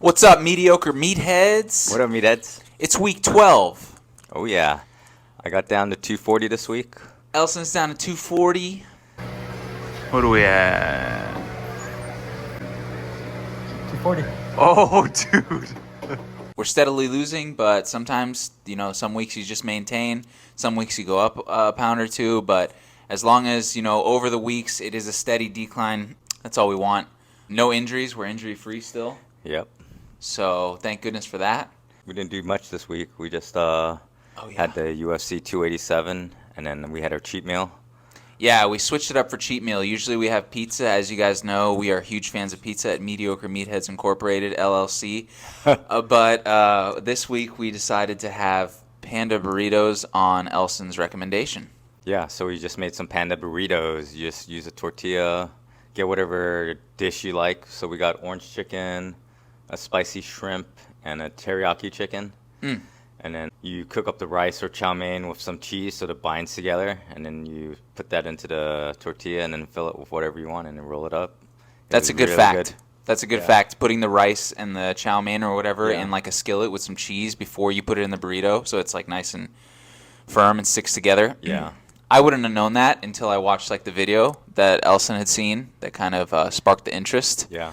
What's up, mediocre meatheads? What up, Meatheads? It's week 12. Oh, yeah. I got down to 240 this week. Elson's down to 240. What are we at? 240. Oh, dude. We're steadily losing, but sometimes, some weeks you just maintain. Some weeks you go up a pound or two, but as long as, over the weeks it is a steady decline, that's all we want. No injuries. We're injury-free still. Yep. So thank goodness for that. We didn't do much this week. We just Yeah. had the UFC 287, and then we had our cheat meal. Yeah, we switched it up for cheat meal. Usually we have pizza. As you guys know, we are huge fans of pizza at Mediocre Meatheads Incorporated, LLC. But this week we decided to have Panda Burritos on Elson's recommendation. Yeah, so we just made some Panda Burritos. You just use a tortilla, get whatever dish you like. So we got orange chicken, a spicy shrimp, and a teriyaki chicken. And then you cook up the rice or chow mein with some cheese so it binds together. And then you put that into the tortilla and then fill it with whatever you want and then roll it up. That's a good really fact. good. That's a good fact. Putting the rice and the chow mein or whatever Yeah. in like a skillet with some cheese before you put it in the burrito, so it's like nice and firm and sticks together. Yeah. I wouldn't have known that until I watched like the video that Elson had seen that kind of sparked the interest. Yeah.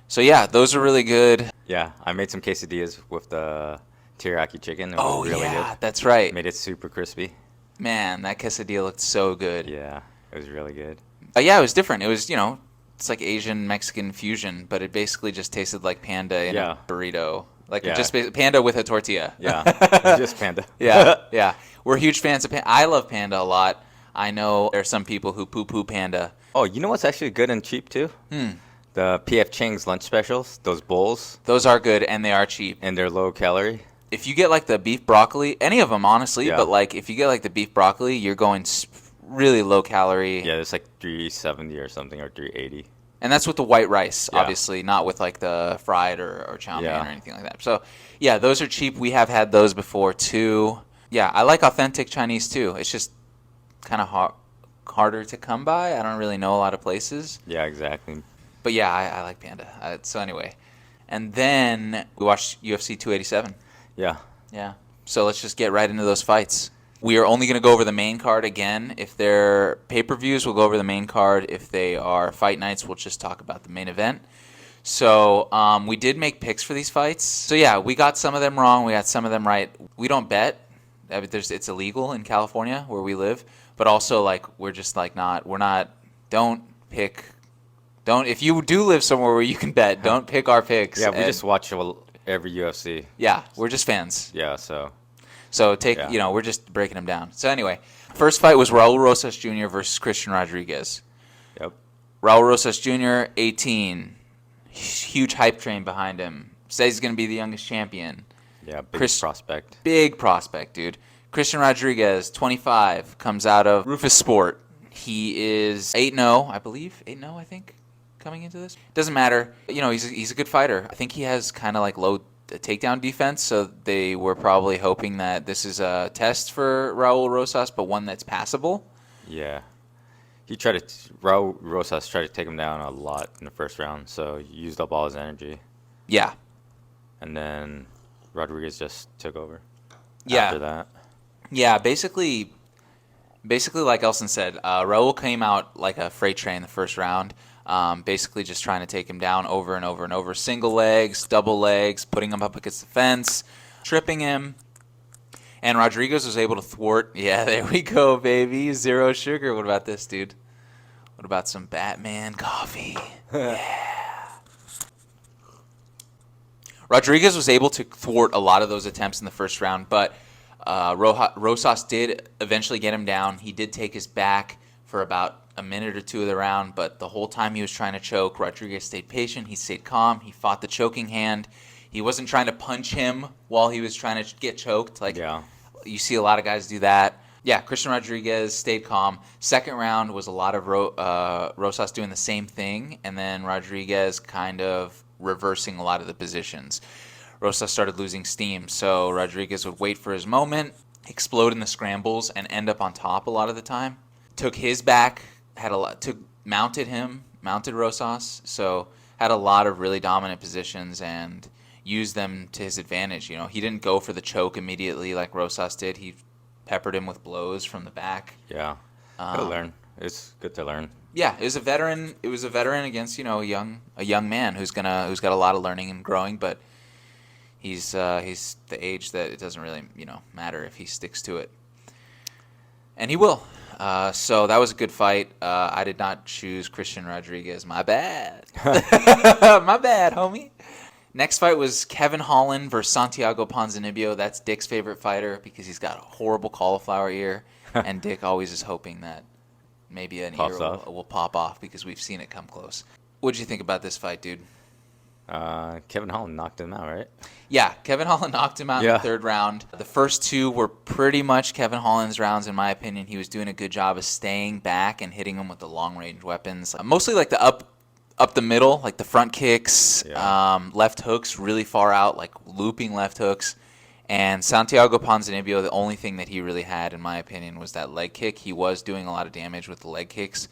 So yeah, those are really good. Yeah, I made some quesadillas with the teriyaki chicken. It was really good. That's right. Made it super crispy. Man, that quesadilla looked so good. Yeah, it was really good. Yeah, it was different. It was, it's like Asian Mexican fusion, but it basically just tasted like panda in a burrito. Like just panda with a tortilla. Yeah, it's just Panda. Yeah. We're huge fans of panda. I love panda a lot. I know there are some people who poo-poo panda. Oh, you know what's actually good and cheap too? The P.F. Chang's lunch specials, those bowls. Those are good, and they are cheap. And they're low calorie. If you get like the beef broccoli, any of them honestly, Yeah. but like if you get like the beef broccoli, you're going really low calorie. Yeah, it's like 370 or something, or 380. And that's with the white rice, Yeah. obviously, not with like the fried or chow mein Yeah. or anything like that. So yeah, those are cheap. We have had those before too. Yeah, I like authentic Chinese too. It's just kind of harder to come by. I don't really know a lot of places. Yeah, exactly. But yeah, I like panda. So anyway, and then we watched UFC 287. Yeah. Yeah. So let's just get right into those fights. We are only going to go over the main card again. If they're pay-per-views, we'll go over the main card. If they are fight nights, we'll just talk about the main event. So we did make picks for these fights. So yeah, we got some of them wrong. We got some of them right. We don't bet. I mean, it's illegal in California where we live. But also, we're just don't pick. If you do live somewhere where you can bet, don't pick our picks. Yeah, we just watch every UFC. Yeah, we're just fans. Yeah, so. So we're just breaking them down. So anyway, first fight was Raul Rosas Jr. versus Christian Rodriguez. Yep. Raul Rosas Jr., 18. Huge hype train behind him. Says he's going to be the youngest champion. Yeah, prospect. Big prospect, dude. Christian Rodriguez, 25, comes out of Rufus Sport. He is 8-0, I believe. 8-0, I think, coming into this. Doesn't matter. He's a good fighter. I think he has kind of like low takedown defense, so they were probably hoping that this is a test for Raul Rosas, but one that's passable. Yeah. Raul Rosas tried to take him down a lot in the first round, so he used up all his energy. Yeah. And then Rodriguez just took over Yeah. after that. Yeah, basically like Elson said, Raul came out like a freight train the first round, basically just trying to take him down over and over and over. Single legs, double legs, putting him up against the fence, tripping him. And Rodriguez was able to thwart. Yeah, there we go, baby. Zero sugar. What about this, dude? What about some Batman coffee? Yeah. Rodriguez was able to thwart a lot of those attempts in the first round, but Rosas did eventually get him down. He did take his back for about a minute or two of the round, but the whole time he was trying to choke, Rodriguez stayed patient. He stayed calm. He fought the choking hand. He wasn't trying to punch him while he was trying to get choked. You see a lot of guys do that. Yeah, Christian Rodriguez stayed calm. Second round was a lot of Rosas doing the same thing, and then Rodriguez kind of reversing a lot of the positions. Rosas started losing steam, so Rodriguez would wait for his moment, explode in the scrambles, and end up on top a lot of the time. Took his back, mounted Rosas, so had a lot of really dominant positions and used them to his advantage. You know, he didn't go for the choke immediately like Rosas did. He peppered him with blows from the back. Yeah. Gotta learn. It's good to learn. Yeah, it was a veteran. It was a veteran against, you know, a young man who's got a lot of learning and growing, but he's the age that it doesn't really, you know, matter if he sticks to it. And he will. So that was a good fight. I did not choose Christian Rodriguez. My bad. My bad, homie. Next fight was Kevin Holland versus Santiago Ponzinibbio. That's Dick's favorite fighter because he's got a horrible cauliflower ear, and Dick always is hoping that maybe an ear will pop off because we've seen it come close. What'd you think about this fight, dude? Kevin Holland knocked him out, right? Yeah, Kevin Holland knocked him out in the third round. The first two were pretty much Kevin Holland's rounds, in my opinion. He was doing a good job of staying back and hitting him with the long-range weapons. Mostly like the up the middle, like the front kicks, left hooks really far out, like looping left hooks. And Santiago Ponzinibbio, the only thing that he really had, in my opinion, was that leg kick. He was doing a lot of damage with the leg kicks,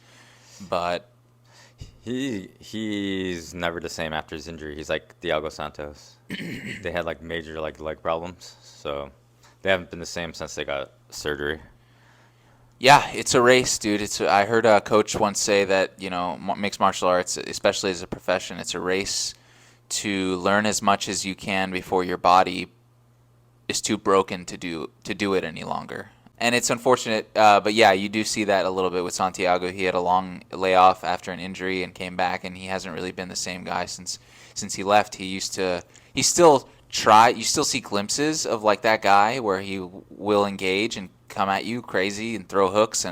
but he's never the same after his injury. He's like Thiago Santos. They had like major like leg problems, so they haven't been the same since they got surgery. Yeah, it's a race, dude. I heard a coach once say that, you know, mixed martial arts, especially as a profession, it's a race to learn as much as you can before your body is too broken to do it any longer. And it's unfortunate, but yeah, you do see that a little bit with Santiago. He had a long layoff after an injury and came back, and he hasn't really been the same guy since he left. You still see glimpses of like that guy where he will engage and come at you crazy and throw hooks,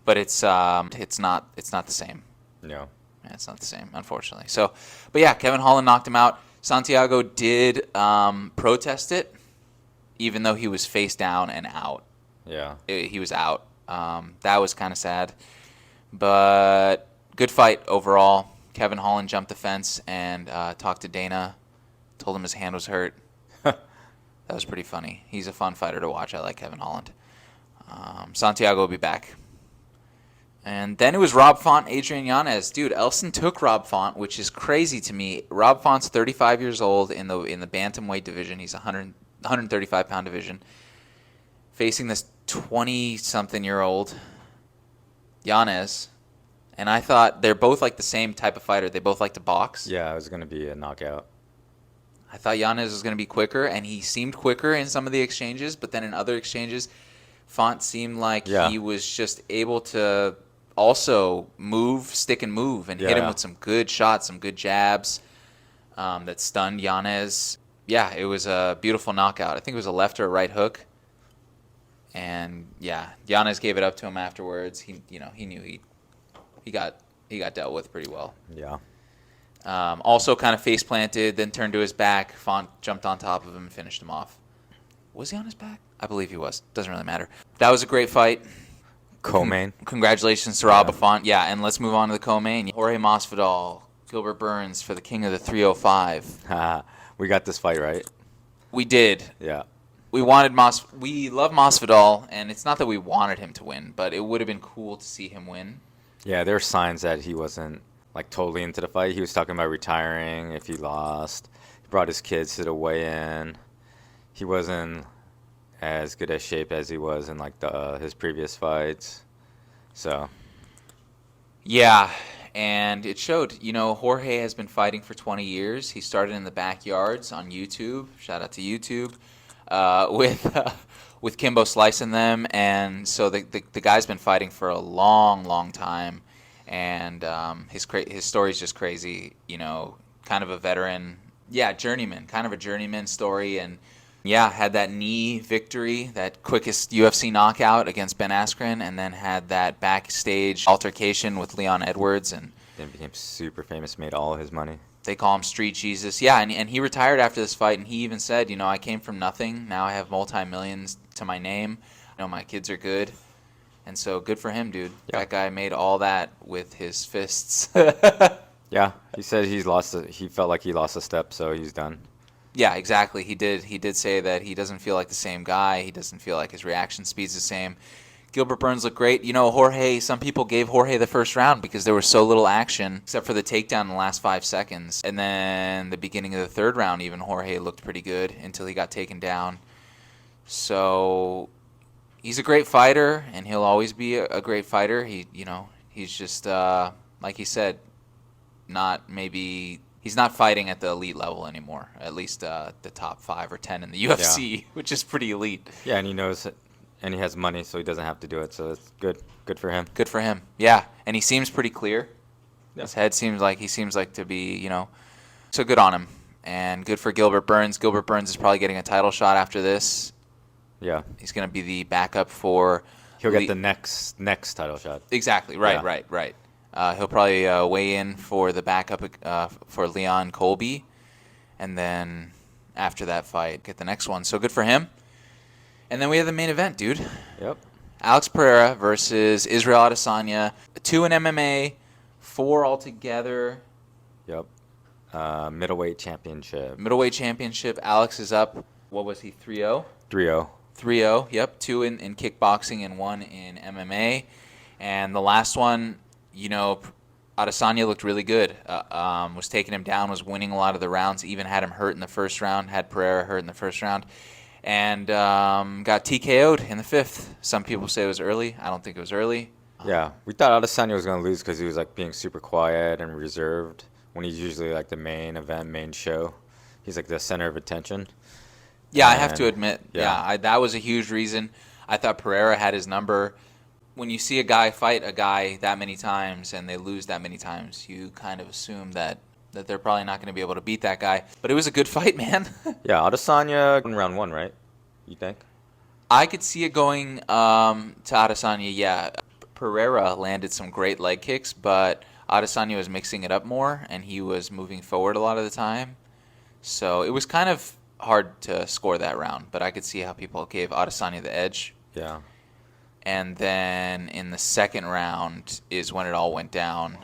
but it's not the same. No. Yeah, it's not the same, unfortunately. So, but yeah, Kevin Holland knocked him out. Santiago did protest it, even though he was face down and out. Yeah. He was out. That was kind of sad. But good fight overall. Kevin Holland jumped the fence and talked to Dana, told him his hand was hurt. That was pretty funny. He's a fun fighter to watch. I like Kevin Holland. Santiago will be back. And then it was Rob Font, Adrian Yanez. Dude, Elson took Rob Font, which is crazy to me. Rob Font's 35 years old in the bantamweight division. He's 135-pound division. Facing this 20-something-year-old Yanez. And I thought they're both like the same type of fighter. They both like to box. Yeah, it was going to be a knockout. I thought Yanez was going to be quicker, and he seemed quicker in some of the exchanges. But then in other exchanges, Font seemed like he was just able to also stick and move, and hit him with some good shots, some good jabs that stunned Yanez. Yeah, it was a beautiful knockout. I think it was a left or a right hook. And yeah, Yanez gave it up to him afterwards. He knew he got dealt with pretty well. Yeah. Also kind of face planted, then turned to his back. Font jumped on top of him and finished him off. Was he on his back? I believe he was. Doesn't really matter. That was a great fight. Co-main. Congratulations to Rob Font. Yeah, and let's move on to the co-main. Jorge Masvidal, Gilbert Burns for the King of the 305. We got this fight right. We did. Yeah. We love Masvidal, and it's not that we wanted him to win, but it would have been cool to see him win. Yeah, there are signs that he wasn't like totally into the fight. He was talking about retiring if he lost. He brought his kids to the weigh-in. He wasn't as good a shape as he was in like his previous fights. So. Yeah, and it showed. You know, Jorge has been fighting for 20 years. He started in the backyards on YouTube. Shout out to YouTube. With Kimbo slicing them, and so the guy's been fighting for a long time, and his story is just crazy. You know, kind of a veteran, journeyman, kind of a journeyman story, and had that knee victory, that quickest UFC knockout against Ben Askren, and then had that backstage altercation with Leon Edwards, and then became super famous, made all his money. They call him Street Jesus. Yeah, and he retired after this fight, and he even said, you know, I came from nothing. Now I have multi-millions to my name. You know, my kids are good. And so good for him, dude. Yeah. That guy made all that with his fists. Yeah, he said he felt like he lost a step, so he's done. Yeah, exactly. He did say that he doesn't feel like the same guy. He doesn't feel like his reaction speed's the same. Gilbert Burns looked great. You know, Jorge, some people gave Jorge the first round because there was so little action, except for the takedown in the last 5 seconds. And then the beginning of the third round, even Jorge looked pretty good until he got taken down. So he's a great fighter, and he'll always be a great fighter. He's just, like he said, he's not fighting at the elite level anymore, at least the top 5 or 10 in the UFC, which is pretty elite. Yeah, and he knows it. And he has money, so he doesn't have to do it. So it's good. Good for him. Good for him. Yeah, and he seems pretty clear. Yeah. His head seems like to be, so good on him. And good for Gilbert Burns. Gilbert Burns is probably getting a title shot after this. Yeah. He's going to be the backup for... He'll get the next title shot. Exactly. Right. He'll probably weigh in for the backup for Leon Colby. And then after that fight, get the next one. So good for him. And then we have the main event, dude. Yep. Alex Pereira versus Israel Adesanya. 2 in MMA, 4 altogether. Yep. Middleweight championship. Middleweight championship. Alex is up. What was he? 3-0? 3-0. 3-0. Yep. 2 in kickboxing and 1 in MMA. And the last one, Adesanya looked really good. Was taking him down, was winning a lot of the rounds, even had him hurt in the first round, had Pereira hurt in the first round. And got TKO'd in the 5th. Some people say it was early. I don't think it was early. Yeah, we thought Adesanya was going to lose because he was being super quiet and reserved when he's usually the main event, main show. He's the center of attention. Yeah, I have to admit, that was a huge reason. I thought Pereira had his number. When you see a guy fight a guy that many times and they lose that many times, you kind of assume that they're probably not going to be able to beat that guy. But it was a good fight, man. Yeah, Adesanya in round 1, right? You think? I could see it going to Adesanya, yeah. Pereira landed some great leg kicks, but Adesanya was mixing it up more, and he was moving forward a lot of the time. So it was kind of hard to score that round, but I could see how people gave Adesanya the edge. Yeah. And then in the second round is when it all went down.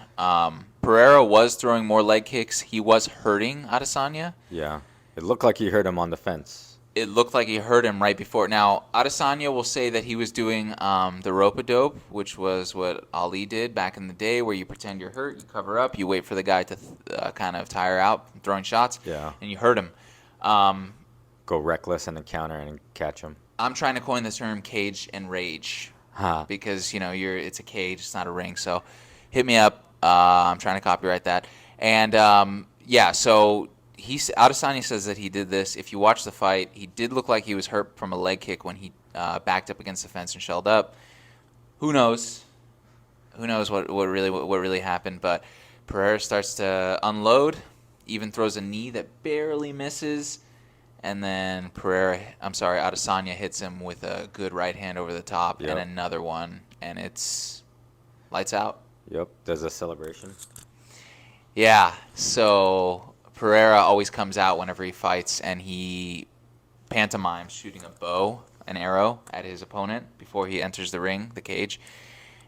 Pereira was throwing more leg kicks. He was hurting Adesanya. Yeah. It looked like he hurt him on the fence. It looked like he hurt him right before. Now, Adesanya will say that he was doing the rope-a-dope, which was what Ali did back in the day, where you pretend you're hurt, you cover up, you wait for the guy to kind of tire out, throwing shots, and you hurt him. Go reckless and then counter and catch him. I'm trying to coin the term cage and rage because, it's a cage, it's not a ring. So hit me up. I'm trying to copyright that. And, so Adesanya says that he did this. If you watch the fight, he did look like he was hurt from a leg kick when he backed up against the fence and shelled up. Who knows? Who knows what really happened? But Pereira starts to unload, even throws a knee that barely misses. And then Adesanya hits him with a good right hand over the top and another one. And it's lights out. Yep. There's a celebration. Yeah. So Pereira always comes out whenever he fights, and he pantomimes shooting an arrow at his opponent before he enters the ring, the cage.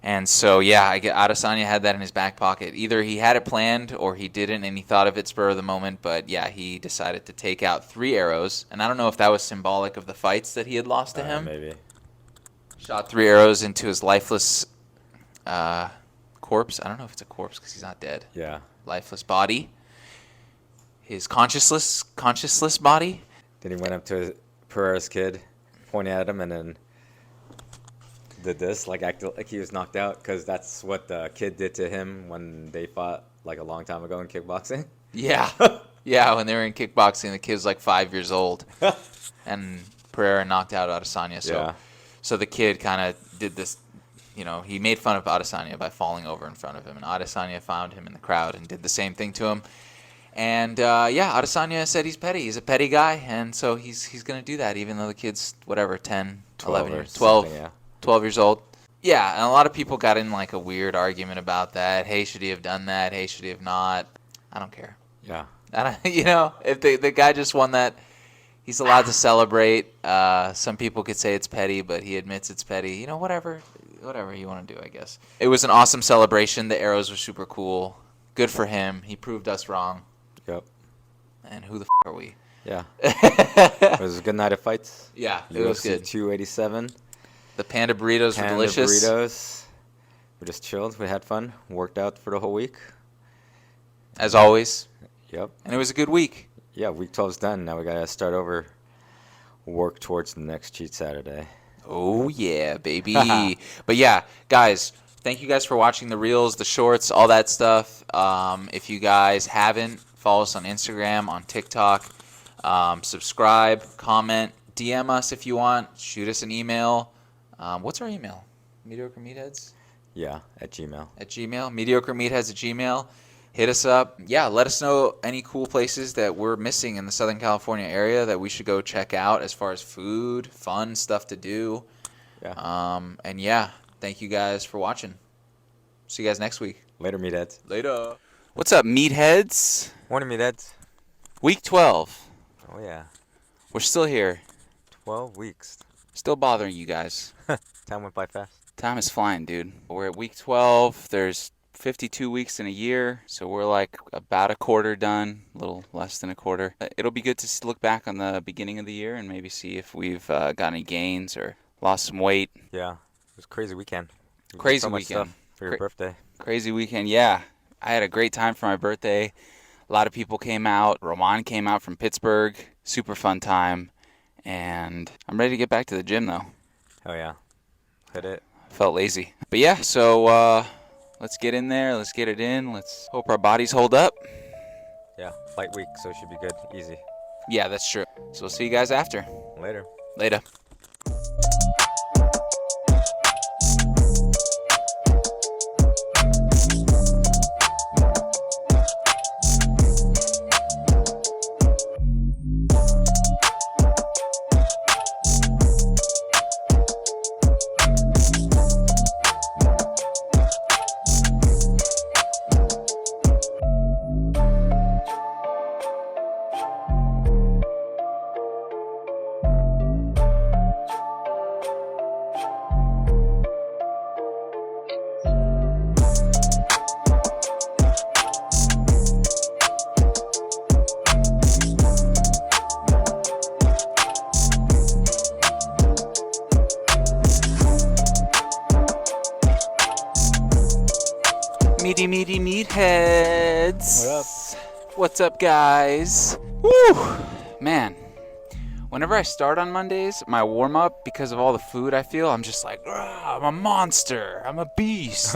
And so, Adesanya had that in his back pocket. Either he had it planned or he didn't, and he thought of it spur of the moment. But, he decided to take out 3 arrows. And I don't know if that was symbolic of the fights that he had lost to him. Maybe. Shot 3 arrows into his lifeless corpse. I don't know if it's a corpse because he's not dead. Yeah. Lifeless body. His consciousless body. Then he went up to Pereira's kid, pointed at him, and then did this, acted like he was knocked out, because that's what the kid did to him when they fought a long time ago in kickboxing. Yeah. When they were in kickboxing, the kid was 5 years old. And Pereira knocked out Adesanya. So the kid kind of did this, he made fun of Adesanya by falling over in front of him. And Adesanya found him in the crowd and did the same thing to him. And, Adesanya said he's petty. He's a petty guy. And so he's going to do that, even though the kid's, 10, 11 years, 12 years old. Yeah, and a lot of people got in a weird argument about that. Hey, should he have done that? Hey, should he have not? I don't care. Yeah. If the guy just won that, he's allowed to celebrate. Some people could say it's petty, but he admits it's petty. Whatever you want to do, I guess. It was an awesome celebration. The arrows were super cool. Good for him. He proved us wrong. Yep. And who the are we? Yeah. It was a good night of fights. Yeah, it was UFC good. 287. The Panda Burritos were Panda delicious. Burritos. We just chilled. We had fun. Worked out for the whole week. As always. Yep. And it was a good week. Yeah, week 12's done. Now we got to start over. Work towards the next cheat Saturday. Oh, yeah, baby. But yeah, guys, thank you guys for watching the reels, the shorts, all that stuff. If you guys haven't, follow us on Instagram, on TikTok. Subscribe, comment, DM us if you want. Shoot us an email. What's our email? Mediocre Meatheads? Yeah, at Gmail. At Gmail. Mediocre Meatheads at Gmail. Hit us up. Yeah, let us know any cool places that we're missing in the Southern California area that we should go check out as far as food, fun stuff to do. Yeah. And yeah, thank you guys for watching. See you guys next week. Later, Meatheads. Later. What's up, Meatheads? Morning, Meatheads. Week 12. Oh, yeah. We're still here. 12 weeks. Still bothering you guys. Time went by fast. Time is flying, dude. We're at week 12. There's 52 weeks in a year, so we're like about a quarter done, a little less than a quarter. It'll be good to look back on the beginning of the year and maybe see if we've got any gains or lost some weight. Yeah, it was a crazy weekend. You did Crazy so much weekend. stuff for your birthday. Crazy weekend, yeah. I had a great time for my birthday. A lot of people came out. Roman came out from Pittsburgh. Super fun time. And I'm ready to get back to the gym, though. Oh, yeah. Hit it. Felt lazy. But yeah, so let's get in there. Let's get it in. Let's hope our bodies hold up. Yeah, light week, so it should be good. Easy. Yeah, that's true. So we'll see you guys after. Later. Later. Meaty meatheads. What up? What's up, guys? Woo! Man, whenever I start on Mondays, my warm-up, because of all the food I feel, I'm just like, I'm a monster. I'm a beast.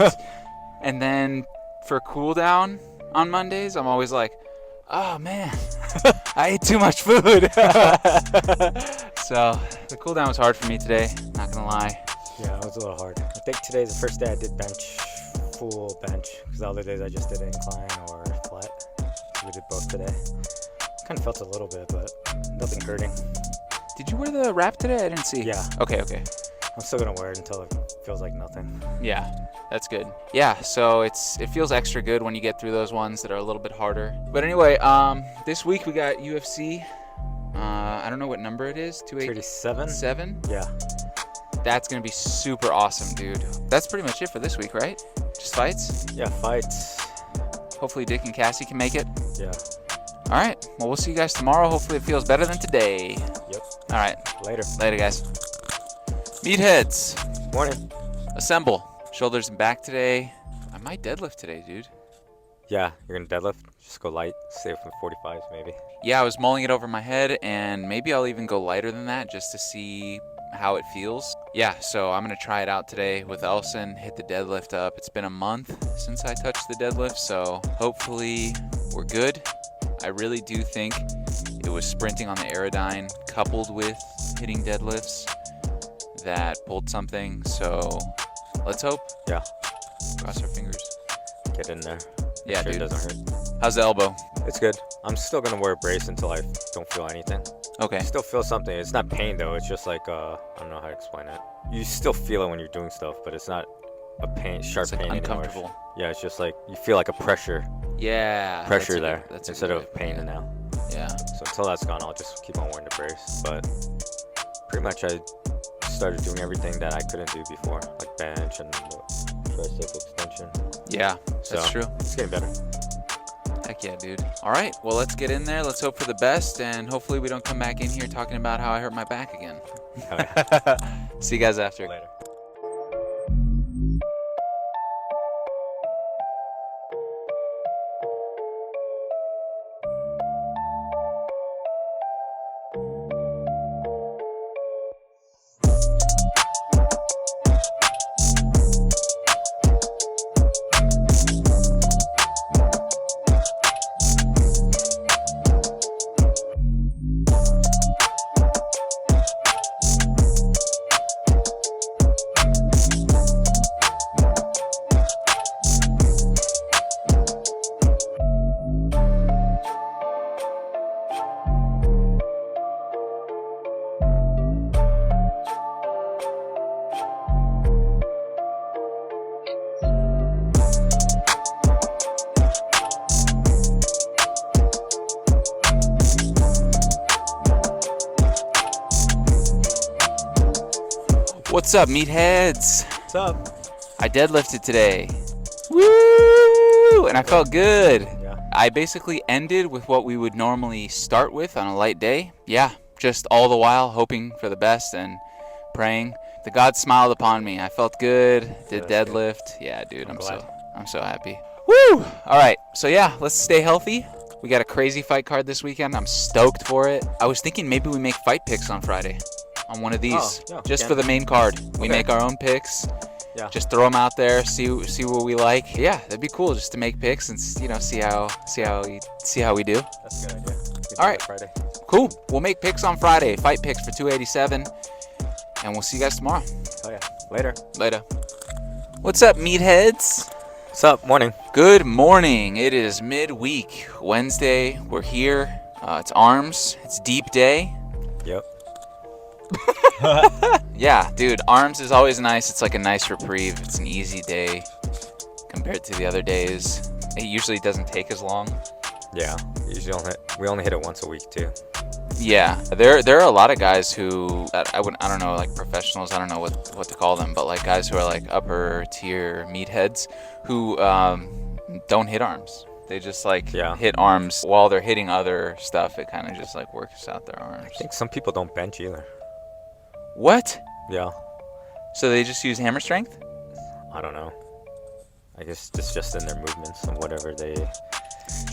And then for cool down on Mondays, I'm always like, oh, man, I ate too much food. So the cool down was hard for me today, not going to lie. Yeah, it was a little hard. I think today's the first day I did full bench, because the other days I just did incline or flat. We did both today. Kind of felt a little bit, but nothing hurting. Did you wear the wrap today? I didn't see. Yeah. Okay. I'm still gonna wear it until it feels like nothing. Yeah, that's good. Yeah, so it feels extra good when you get through those ones that are a little bit harder. But anyway, this week we got UFC. I don't know what number it is. 37? 7? Yeah. That's gonna be super awesome, dude. That's pretty much it for this week, right? Just fights? Yeah, fights. Hopefully Dick and Cassie can make it. Yeah. All right. Well, we'll see you guys tomorrow. Hopefully it feels better than today. Yep. All right. Later. Later, guys. Meatheads. Morning. Assemble. Shoulders and back today. I might deadlift today, dude. Yeah, you're going to deadlift? Just go light. Save for 45s maybe. Yeah, I was mulling it over my head, and maybe I'll even go lighter than that just to see how it feels. Yeah, so I'm going to try it out today with Elson, hit the deadlift up. It's been a month since I touched the deadlift, so hopefully we're good. I really do think it was sprinting on the Aerodyne coupled with hitting deadlifts that pulled something, so let's hope. Yeah. Cross our fingers. Get in there. Make Yeah, sure dude. It doesn't hurt. How's the elbow? It's good. I'm still going to wear a brace until I don't feel anything. Okay. I still feel something. It's not pain though. It's just like I don't know how to explain it. You still feel it when you're doing stuff, but it's not a pain, sharp It's like pain uncomfortable. anymore. Yeah, it's just like you feel like a pressure Yeah. there That's a instead good of way of pain putting it. now. Yeah. So until that's gone, I'll just keep on wearing the brace. But pretty much I started doing everything that I couldn't do before, like bench and tricep extension. Yeah, So that's true. it's getting better. Heck yeah, dude. All right, well, let's get in there. Let's hope for the best, and hopefully we don't come back in here talking about how I hurt my back again. Oh, yeah. See you guys after. Later. What's up, meatheads? What's up? I deadlifted today. Woo! And I felt good. Yeah. I basically ended with what we would normally start with on a light day. Yeah, just all the while hoping for the best and praying. The God smiled upon me. I felt good. Did That's deadlift. Yeah, dude, I'm I'm so happy. Woo! All right. So yeah, let's stay healthy. We got a crazy fight card this weekend. I'm stoked for it. I was thinking maybe we make fight picks on Friday. On one of these, yeah, just yeah. for the main card. We Okay. make our own picks. Yeah. Just throw them out there, see what we like. Yeah, that'd be cool just to make picks and see how we do. That's a good idea. All right. Friday. Cool. We'll make picks on Friday. Fight picks for 287, and we'll see you guys tomorrow. Oh yeah. Later. Later. What's up, meatheads? What's up? Morning. Good morning. It is midweek, Wednesday. We're here. It's arms. It's deep day. Yep. Yeah, dude, arms is always nice. It's like a nice reprieve. It's an easy day compared to the other days. It usually doesn't take as long. Yeah. We only hit it once a week too. Yeah, there are a lot of guys who I don't know, like professionals. I don't know what to call them, but like guys who are like upper tier meatheads who don't hit arms. They just like hit arms while they're hitting other stuff. It kind of just like works out their arms. I think some people don't bench either. What? Yeah. So they just use hammer strength? I don't know. I guess it's just in their movements and whatever they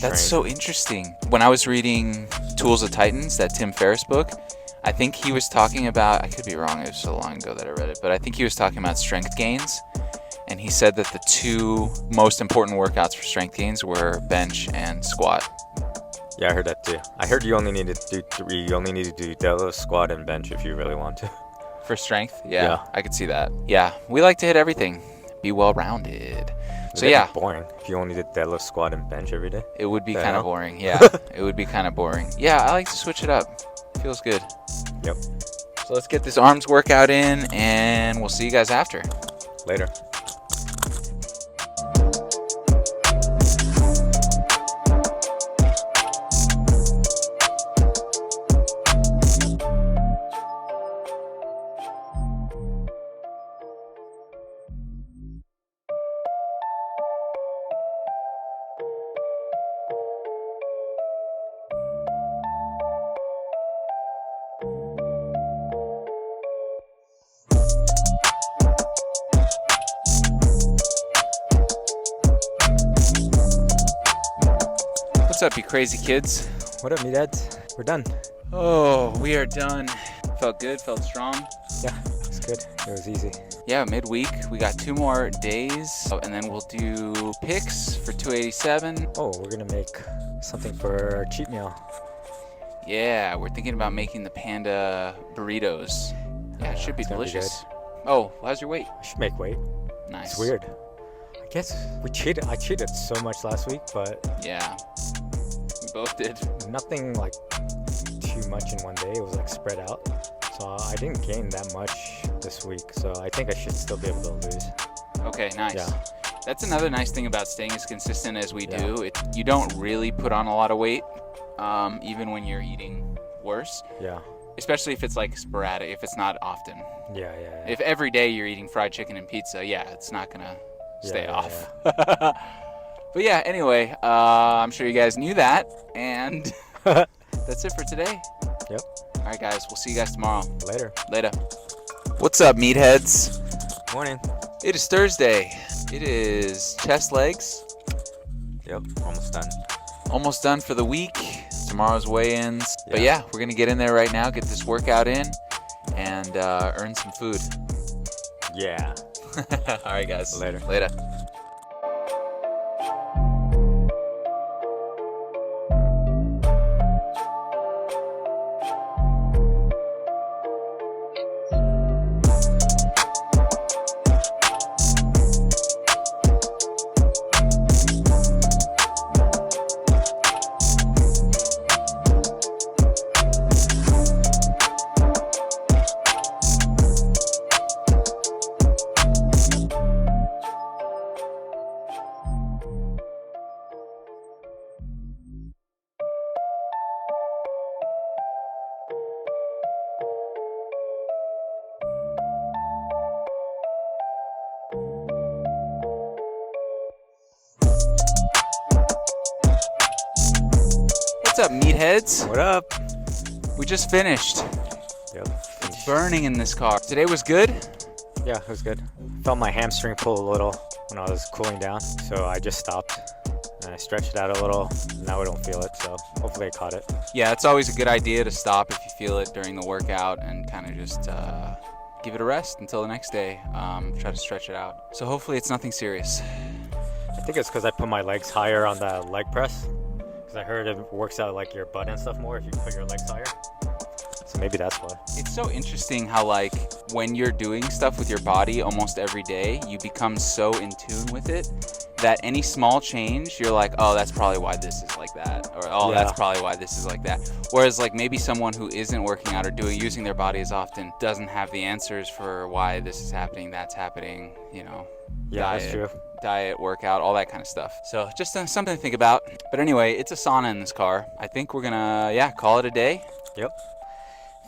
That's train. so interesting. When I was reading Tools of Titans, that Tim Ferriss book, I think he was talking about, I could be wrong, it was so long ago that I read it, but I think he was talking about strength gains. And he said that the two most important workouts for strength gains were bench and squat. Yeah, I heard that too. I heard you only need to do three. You only need to do deadlift, squat, and bench if you really want to. For strength? Yeah, Yeah. I could see that. Yeah, we like to hit everything. Be well-rounded. So That'd be yeah, boring if you only did deadlift, squat, and bench every day. it would be The kind of hell? boring. Yeah, it would be kind of boring. Yeah, I like to switch it up. Feels good. Yep. So let's get this arms workout in, and we'll see you guys after. Later. What's up, you crazy kids? What up, meatheads? We're done. Oh, we are done. Felt good, felt strong. Yeah, it's good. It was easy. Yeah, midweek. We got 2 more days, and then we'll do picks for 287. Oh, we're gonna make something for our cheat meal. Yeah, we're thinking about making the Panda Burritos. Yeah, it should be it's gonna be delicious. Oh, how's your weight? I should make weight. Nice. It's weird. I guess we cheated. I cheated so much last week, but Yeah, we both did. nothing like too much in one day. It was like spread out. So I didn't gain that much this week. So I think I should still be able to lose. Okay, nice. Yeah. That's another nice thing about staying as consistent as we Yeah. do. You don't really put on a lot of weight, even when you're eating worse. Yeah. Especially if it's like sporadic, if it's not often. Yeah, yeah, yeah. If every day you're eating fried chicken and pizza, yeah, it's not gonna stay Yeah, off. But yeah, anyway, I'm sure you guys knew that, and that's it for today. Yep. All right, guys, we'll see you guys tomorrow. Later. Later. What's up, Meatheads? Morning. It is Thursday. It is chest legs. Yep, almost done. Almost done for the week. Tomorrow's weigh-ins. But Yeah. yeah, we're going to get in there right now, get this workout in, and earn some food. Yeah. All right, guys. Later. Later. What's up, Meatheads? What up? We just finished. Yep. It's burning in this car. Today was good. Yeah, it was good. Felt my hamstring pull a little when I was cooling down, so I just stopped and I stretched it out a little. Now I don't feel it, so hopefully I caught it. Yeah, it's always a good idea to stop if you feel it during the workout and kind of just give it a rest until the next day. Try to stretch it out. So hopefully it's nothing serious. I think it's because I put my legs higher on the leg press. Because I heard it works out like your butt and stuff more if you put your legs higher. So maybe that's why. It's so interesting how, like, when you're doing stuff with your body almost every day, you become so in tune with it that any small change, you're like, oh, that's probably why this is like that. Or, oh, Yeah. that's probably why this is like that. Whereas, like, maybe someone who isn't working out or using their body as often doesn't have the answers for why this is happening, that's happening, you know. Yeah, that's true. Diet, workout, all that kind of stuff. So just something to think about. But anyway, it's a sauna in this car. I think we're gonna, call it a day. Yep.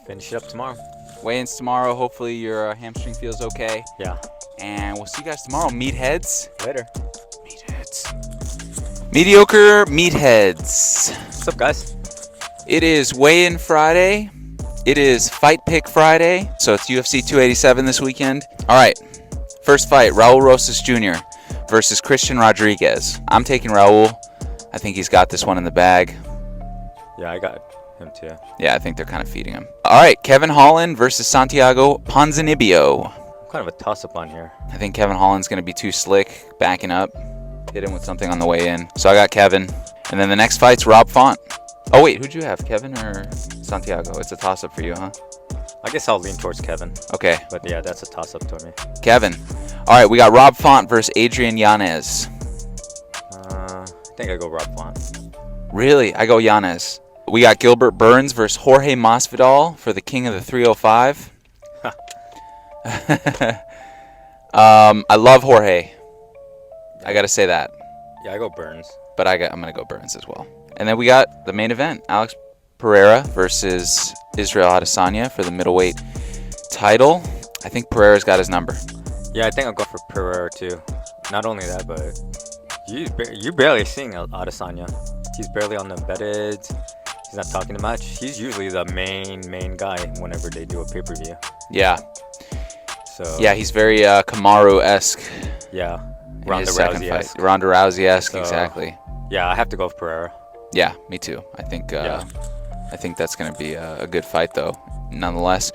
Finish it up tomorrow. Weigh-ins tomorrow. Hopefully your hamstring feels okay. Yeah. And we'll see you guys tomorrow. Meatheads. Later. Meatheads. Mediocre Meatheads. What's up, guys? It is weigh-in Friday. It is fight pick Friday. So it's UFC 287 this weekend. All right. First fight, Raul Rosas Jr. versus Christian Rodriguez. I'm taking Raul. I think he's got this one in the bag. Yeah, I got him too. Yeah, I think they're kind of feeding him. All right, Kevin Holland versus Santiago Ponzinibbio. Kind of a toss-up on here. I think Kevin Holland's going to be too slick, backing up, hit him with something on the way in. So I got Kevin. And then the next fight's Rob Font. Oh, wait, who'd you have, Kevin or Santiago? It's a toss-up for you, huh? I guess I'll lean towards Kevin. Okay, But yeah, that's a toss-up to me. Kevin. All right, we got Rob Font versus Adrian Yanez. I think I go Rob Font. Really? I go Yanez. We got Gilbert Burns versus Jorge Masvidal for the king of the 305. I love Jorge. I got to say that. Yeah, I go Burns. But I'm going to go Burns as well. And then we got the main event, Alex Pereira versus Israel Adesanya for the middleweight title. I think Pereira's got his number. Yeah, I think I'll go for Pereira too. Not only that, but you're barely seeing Adesanya. He's barely on the embedded. He's not talking much. He's usually the main guy whenever they do a pay-per-view. Yeah. So Yeah, he's very Kamaru-esque. yeah, in Ronda his second fight. Rousey. Ronda Rousey-esque, So- exactly. Yeah, I have to go with Pereira. Yeah, me too. I think that's going to be a good fight, though, nonetheless.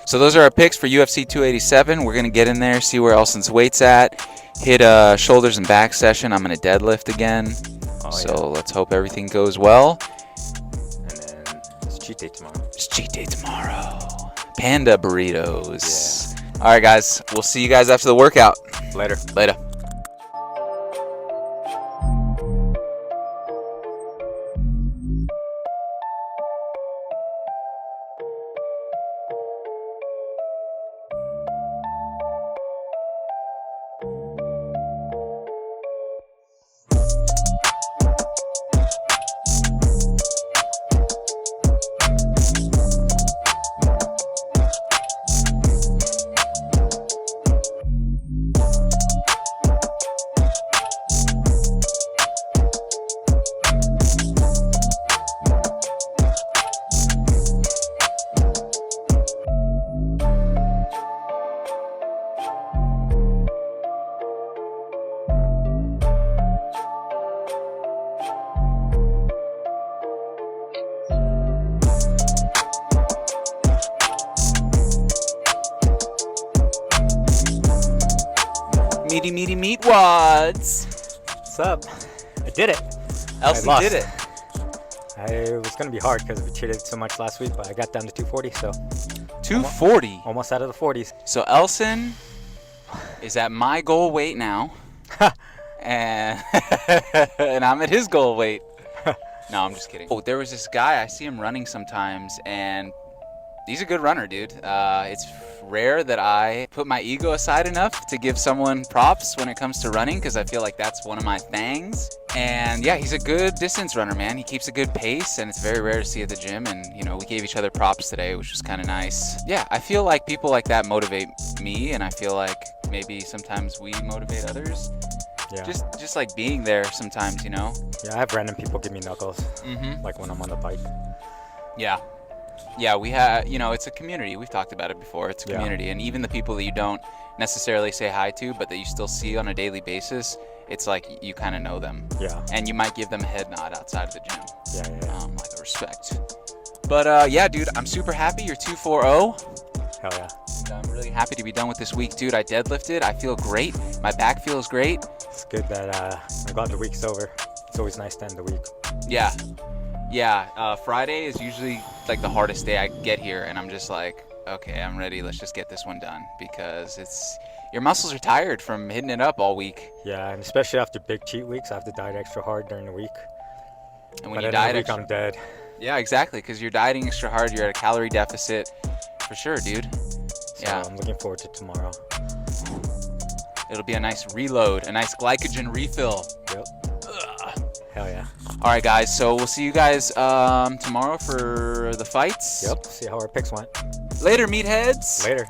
So those are our picks for UFC 287. We're going to get in there, see where Elson's weight's at, hit a shoulders and back session. I'm going to deadlift again. So let's hope everything goes well. And then it's cheat day tomorrow. It's cheat day tomorrow. Panda Burritos. Yeah. All right, guys. We'll see you guys after the workout. Later. Later. meat wads. What's up? I did it. Elson lost. did it. It was gonna be hard because we cheated so much last week, but I got down to 240, so 240. almost out of the 40s. So Elson is at my goal weight now, and and I'm at his goal weight. No, I'm just kidding. Oh, there was this guy, I see him running sometimes, and he's a good runner, dude. It's rare that I put my ego aside enough to give someone props when it comes to running, because I feel like that's one of my things. And yeah, he's a good distance runner, man. He keeps a good pace, and it's very rare to see at the gym. And, you know, we gave each other props today, which was kind of nice. Yeah, I feel like people like that motivate me, and I feel like maybe sometimes we motivate others. Yeah. Just like being there sometimes, you know? Yeah, I have random people give me knuckles, like when I'm on the bike. Yeah. Yeah, we have, you know, it's a community. We've talked about it before. It's a Yeah. community. And even the people that you don't necessarily say hi to, but that you still see on a daily basis, it's like you kind of know them. Yeah. And you might give them a head nod outside of the gym. Yeah. Like a respect. But yeah, dude, I'm super happy. You're 240. Hell yeah. I'm really happy to be done with this week, dude. I deadlifted. I feel great. My back feels great. It's good that I'm glad the week's over. It's always nice to end the week. Yeah. Friday is usually like the hardest day I get here, and I'm just like, okay, I'm ready. Let's just get this one done, because your muscles are tired from hitting it up all week. Yeah, and especially after big cheat weeks, I have to diet extra hard during the week. And when By you the end diet of the week, extra, I'm dead. yeah, exactly, because you're dieting extra hard. You're at a calorie deficit, for sure, dude. So Yeah, I'm looking forward to tomorrow. it'll be a nice reload, a nice glycogen refill. Yep. Hell yeah. All right, guys. So we'll see you guys tomorrow for the fights. Yep. See how our picks went. Later, meatheads. Later.